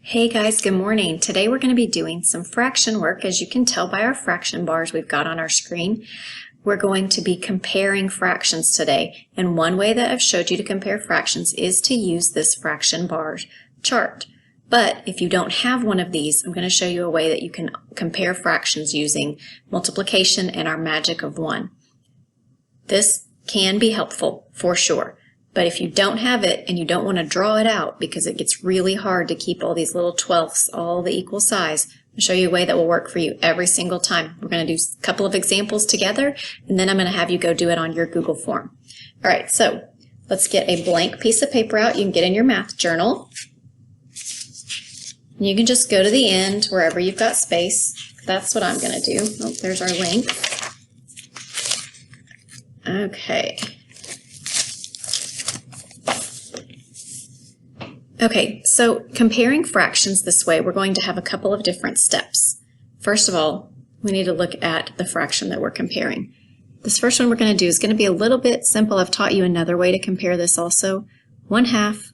Hey guys, good morning. Today we're going to be doing some fraction work. As you can tell by our fraction bars we've got on our screen, we're going to be comparing fractions today. And one way that I've showed you to compare fractions is to use this fraction bar chart. But if you don't have one of these, I'm going to show you a way that you can compare fractions using multiplication and our magic of 1. This can be helpful for sure. But if you don't have it and you don't want to draw it out because it gets really hard to keep all these little twelfths all the equal size, I'll show you a way that will work for you every single time. We're going to do a couple of examples together, and then I'm going to have you go do it on your Google form. All right, so let's get a blank piece of paper out. You can get in your math journal. You can just go to the end wherever you've got space. That's what I'm going to do. Oh, there's our link. Okay. Okay, so comparing fractions this way, we're going to have a couple of different steps. First of all, we need to look at the fraction that we're comparing. This first one we're going to do is going to be a little bit simple. I've taught you another way to compare this also. 1/2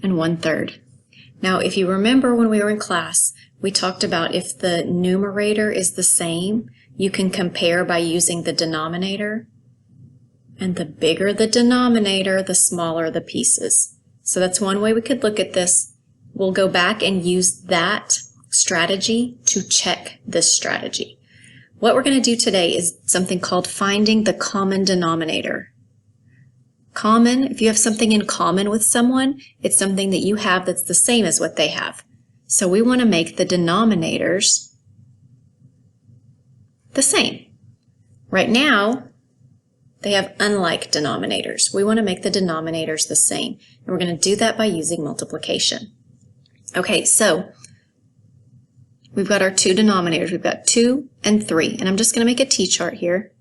and 1/3. Now, if you remember when we were in class, we talked about if the numerator is the same, you can compare by using the denominator. And the bigger the denominator, the smaller the pieces. So that's one way we could look at this. We'll go back and use that strategy to check this strategy. What we're going to do today is something called finding the common denominator. Common, if you have something in common with someone, it's something that you have that's the same as what they have. So we want to make the denominators the same. Right now, they have unlike denominators. We want to make the denominators the same. And we're going to do that by using multiplication. Okay, so we've got our two denominators. We've got 2 and 3. And I'm just going to make a T-chart here.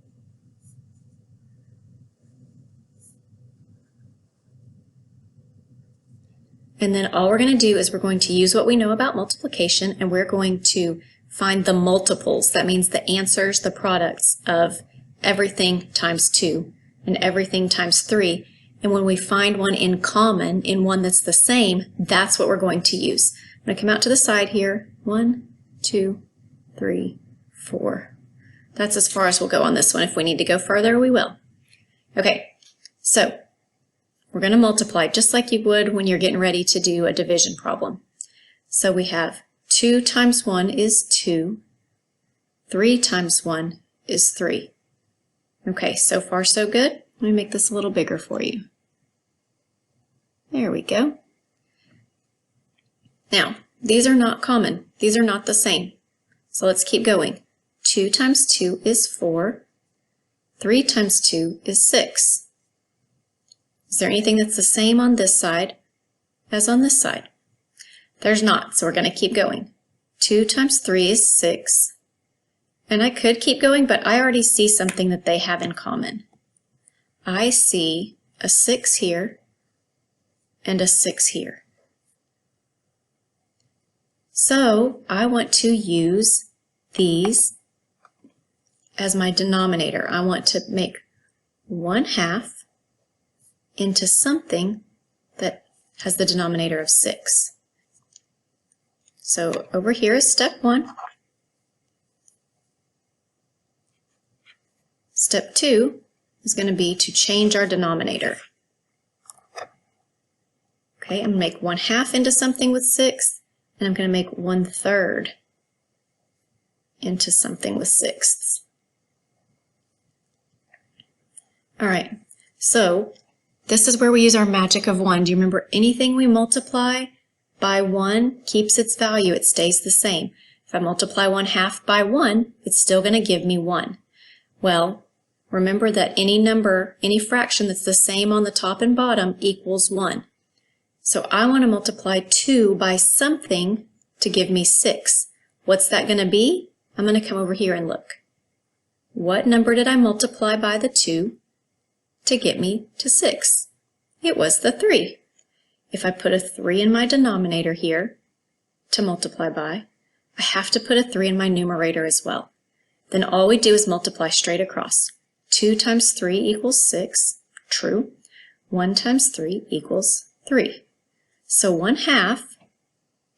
And then all we're going to do is we're going to use what we know about multiplication, and we're going to find the multiples. That means the answers, the products of everything times 2 and everything times 3. And when we find one in common, in one that's the same, that's what we're going to use. I'm going to come out to the side here. 1, 2, 3, 4. That's as far as we'll go on this one. If we need to go further, we will. Okay, so we're going to multiply just like you would when you're getting ready to do a division problem. So we have 2 times 1 is 2. 3 times 1 is 3. Okay, so far so good. Let me make this a little bigger for you. There we go. Now, these are not common. These are not the same. So let's keep going. 2 times 2 is 4. 3 times 2 is 6. Is there anything that's the same on this side as on this side? There's not, so we're going to keep going. 2 times 3 is 6. And I could keep going, but I already see something that they have in common. I see a 6 here and a 6 here. So I want to use these as my denominator. I want to make 1/2 into something that has the denominator of 6. So over here is step 1. Step 2 is going to be to change our denominator. Okay, I'm going to make 1/2 into something with 6, and I'm going to make 1/3 into something with 6ths. All right, so this is where we use our magic of 1. Do you remember anything we multiply by 1 keeps its value? It stays the same. If I multiply 1/2 by 1, it's still going to give me 1. Well, remember that any number, any fraction that's the same on the top and bottom equals 1. So I want to multiply 2 by something to give me 6. What's that going to be? I'm going to come over here and look. What number did I multiply by the 2 to get me to 6? It was the 3. If I put a 3 in my denominator here to multiply by, I have to put a 3 in my numerator as well. Then all we do is multiply straight across. 2 times 3 equals 6, true. 1 times 3 equals 3. So 1/2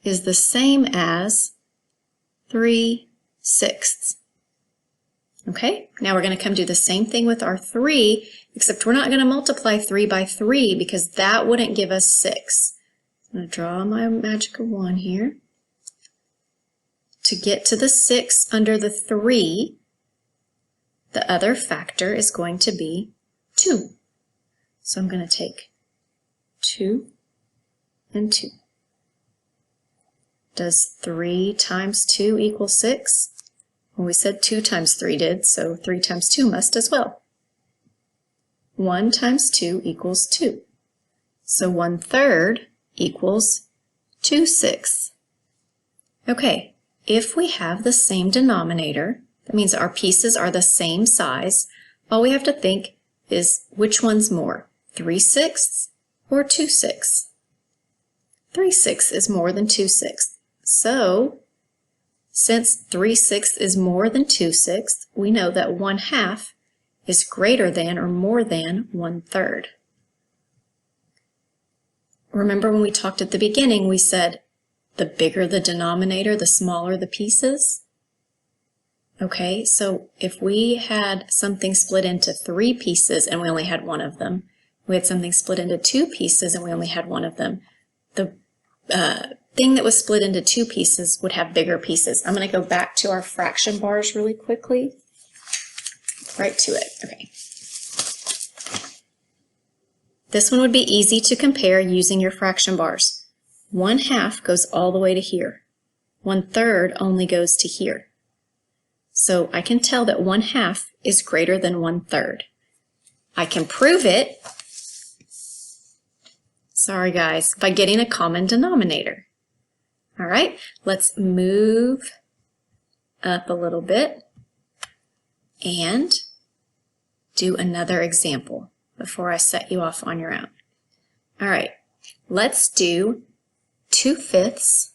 is the same as 3/6. Okay, now we're going to come do the same thing with our 3, except we're not going to multiply 3 by 3 because that wouldn't give us 6. I'm going to draw my magic wand here. To get to the 6 under the 3, the other factor is going to be 2. So I'm going to take 2 and 2. Does 3 times 2 equal 6? Well, we said 2 times 3 did, so 3 times 2 must as well. 1 times 2 equals 2. So 1/3 equals 2/6. Okay, if we have the same denominator, that means our pieces are the same size, all we have to think is which one's more, 3/6 or 2/6? 3/6 is more than 2/6. So, since 3/6 is more than 2/6, we know that 1/2 is greater than or more than 1/3. Remember when we talked at the beginning, we said the bigger the denominator, the smaller the pieces? Okay, so if we had something split into 3 pieces and we only had one of them, we had something split into 2 pieces and we only had one of them, the thing that was split into 2 pieces would have bigger pieces. I'm going to go back to our fraction bars really quickly. Right to it. Okay. This one would be easy to compare using your fraction bars. 1/2 goes all the way to here. 1/3 only goes to here. So I can tell that 1/2 is greater than 1/3. I can prove it, sorry guys, by getting a common denominator. All right, let's move up a little bit and do another example before I set you off on your own. All right, let's do 2/5.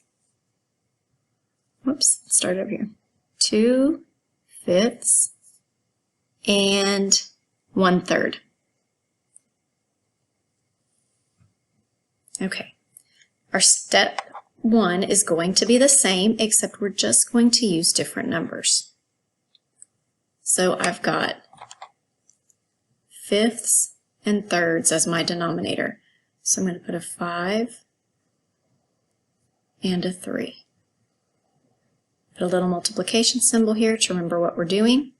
Whoops, start over here. 2/5 and 1/3. Okay, our step 1 is going to be the same, except we're just going to use different numbers. So I've got 5ths and 3rds as my denominator. So I'm going to put a 5 and a 3. Put a little multiplication symbol here to remember what we're doing.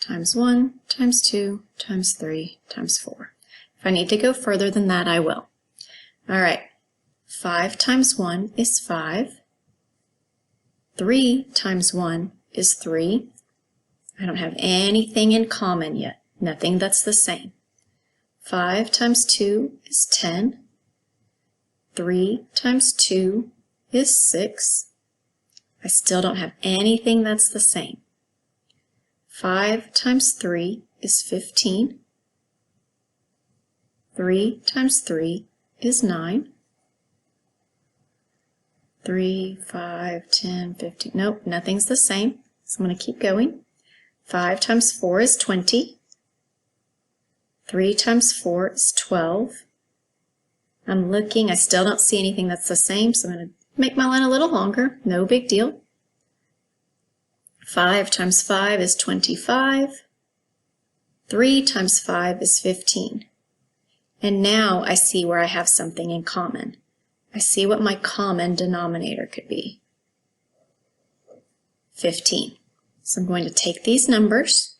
Times 1, times 2, times 3, times 4. If I need to go further than that, I will. All right. 5 times 1 is 5. 3 times 1 is 3. I don't have anything in common yet. Nothing that's the same. 5 times 2 is 10. 3 times 2 is 6. I still don't have anything that's the same. 5 times 3 is 15. 3 times 3 is 9. 3, 5, 10, 15. Nope, nothing's the same. So I'm going to keep going. 5 times 4 is 20. 3 times 4 is 12. I'm looking, I still don't see anything that's the same, so I'm going to make my line a little longer. No big deal. 5 times 5 is 25. 3 times 5 is 15. And now I see where I have something in common. I see what my common denominator could be. 15. So I'm going to take these numbers,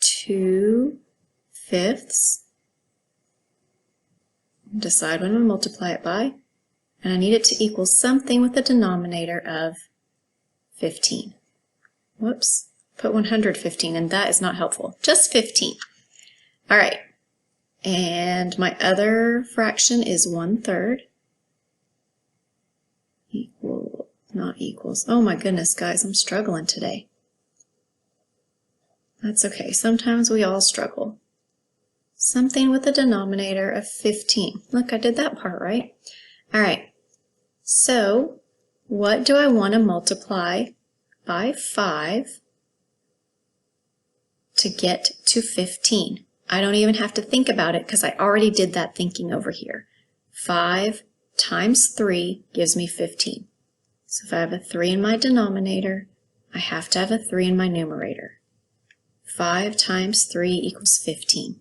2/5, decide what I'm going to multiply it by, and I need it to equal something with a denominator of 15. Whoops, put 115, and that is not helpful. Just 15. All right, and my other fraction is 1/3. Equal, not equals. Oh my goodness, guys, I'm struggling today. That's okay. Sometimes we all struggle. Something with a denominator of 15. Look, I did that part right. All right. So, what do I want to multiply by 5 to get to 15? I don't even have to think about it because I already did that thinking over here. 5 times 3 gives me 15. So if I have a 3 in my denominator, I have to have a 3 in my numerator. 5 times 3 equals 15.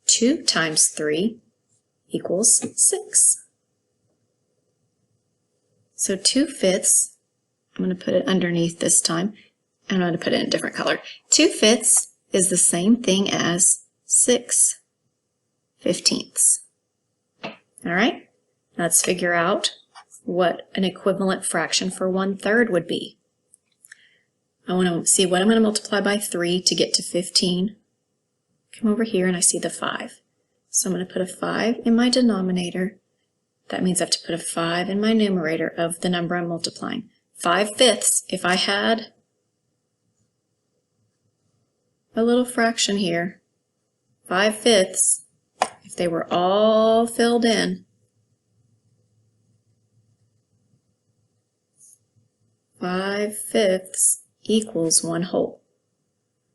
2 times 3 equals 6. So 2/5, I'm going to put it underneath this time. I'm going to put it in a different color. 2/5 is the same thing as 6/15. All right, let's figure out what an equivalent fraction for 1/3 would be. I want to see what I'm going to multiply by 3 to get to 15. Come over here and I see the 5. So I'm going to put a 5 in my denominator. That means I have to put a 5 in my numerator of the number I'm multiplying. 5/5, if I had a little fraction here, 5/5, if they were all filled in, 5/5 equals 1 whole.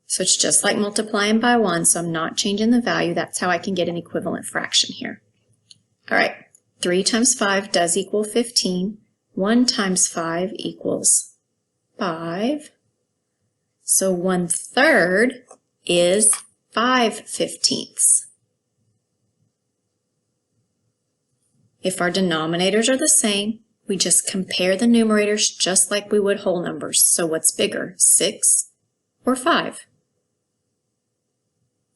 So it's just like multiplying by 1, so I'm not changing the value. That's how I can get an equivalent fraction here. All right, 3 times 5 does equal 15. 1 times 5 equals 5. So 1/3 is 5/15. If our denominators are the same, we just compare the numerators just like we would whole numbers. So what's bigger, 6 or 5?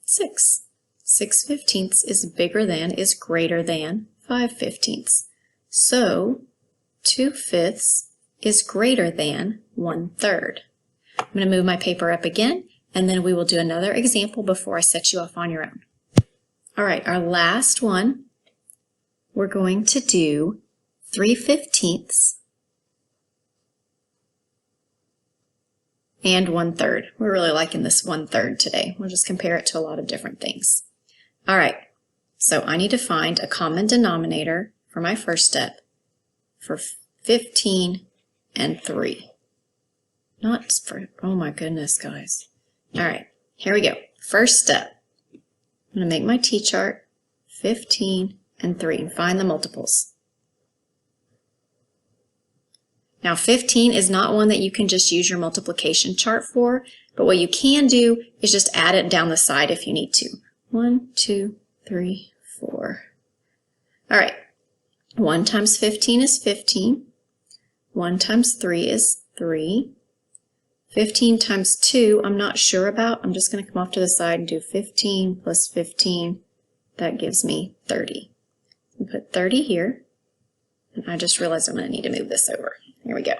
6. 6/15 is bigger than, is greater than 5/15. So 2/5 is greater than 1/3. I'm going to move my paper up again, and then we will do another example before I set you off on your own. All right, our last one, we're going to do 3/15 and 1/3. We're really liking this 1/3 today. We'll just compare it to a lot of different things. All right, so I need to find a common denominator for my first step for 15 and 3. Not for, oh my goodness, guys. All right, here we go. First step, I'm going to make my T-chart, 15 and 3, and find the multiples. Now 15 is not one that you can just use your multiplication chart for, but what you can do is just add it down the side if you need to. 1, 2, 3, 4. All right, 1 times 15 is 15. 1 times 3 is 3. 15 times 2, I'm not sure about. I'm just going to come off to the side and do 15 plus 15. That gives me 30. I'll put 30 here. And I just realized I'm going to need to move this over. Here we go.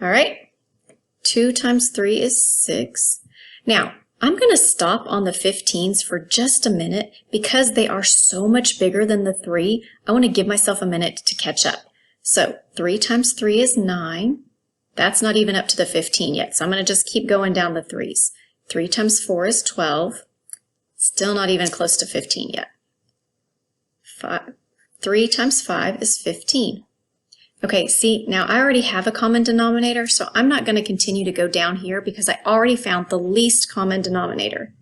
All right. 2 times 3 is 6. Now, I'm going to stop on the 15s for just a minute because they are so much bigger than the 3. I want to give myself a minute to catch up. So 3 times 3 is 9. That's not even up to the 15 yet, so I'm going to just keep going down the 3s. 3 times 4 is 12. Still not even close to 15 yet. 3 times 5 is 15. Okay, see, now I already have a common denominator, so I'm not going to continue to go down here because I already found the least common denominator.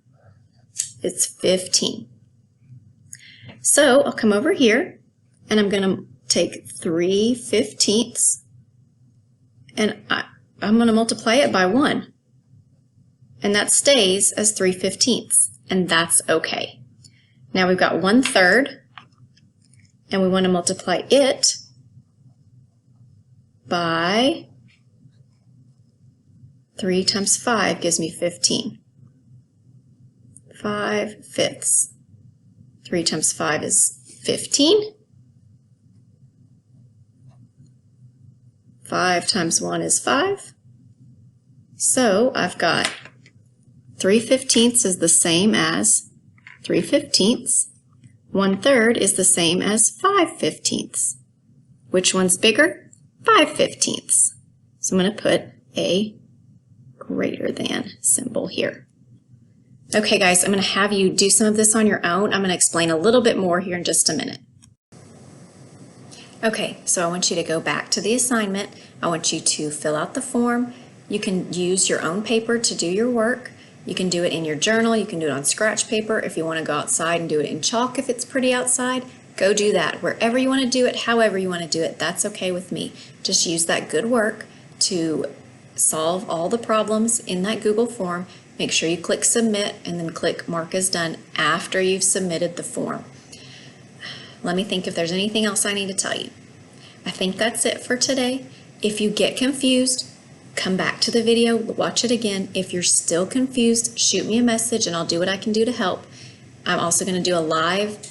It's 15. So I'll come over here, and I'm going to take 3/15, and I'm going to multiply it by 1. And that stays as 3/15, and that's okay. Now we've got 1/3, and we want to multiply it by 3 times 5 gives me 15. 5/5. 3 times 5 is 15. 5 times 1 is 5. So I've got 3/15 is the same as 3/15. 1/3 is the same as 5/15. Which one's bigger? 5/15. So I'm going to put a greater than symbol here. Okay guys, I'm going to have you do some of this on your own. I'm going to explain a little bit more here in just a minute. Okay, so I want you to go back to the assignment. I want you to fill out the form. You can use your own paper to do your work. You can do it in your journal. You can do it on scratch paper if you want to go outside and do it in chalk if it's pretty outside. Go do that. Wherever you want to do it, however you want to do it, that's okay with me. Just use that good work to solve all the problems in that Google form. Make sure you click submit and then click mark as done after you've submitted the form. Let me think if there's anything else I need to tell you. I think that's it for today. If you get confused, come back to the video, watch it again. If you're still confused, shoot me a message and I'll do what I can do to help. I'm also going to do a live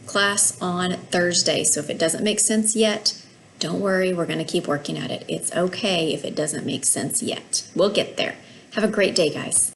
class on Thursday, so if it doesn't make sense yet, don't worry, we're going to keep working at it. It's okay if it doesn't make sense yet. We'll get there. Have a great day, guys.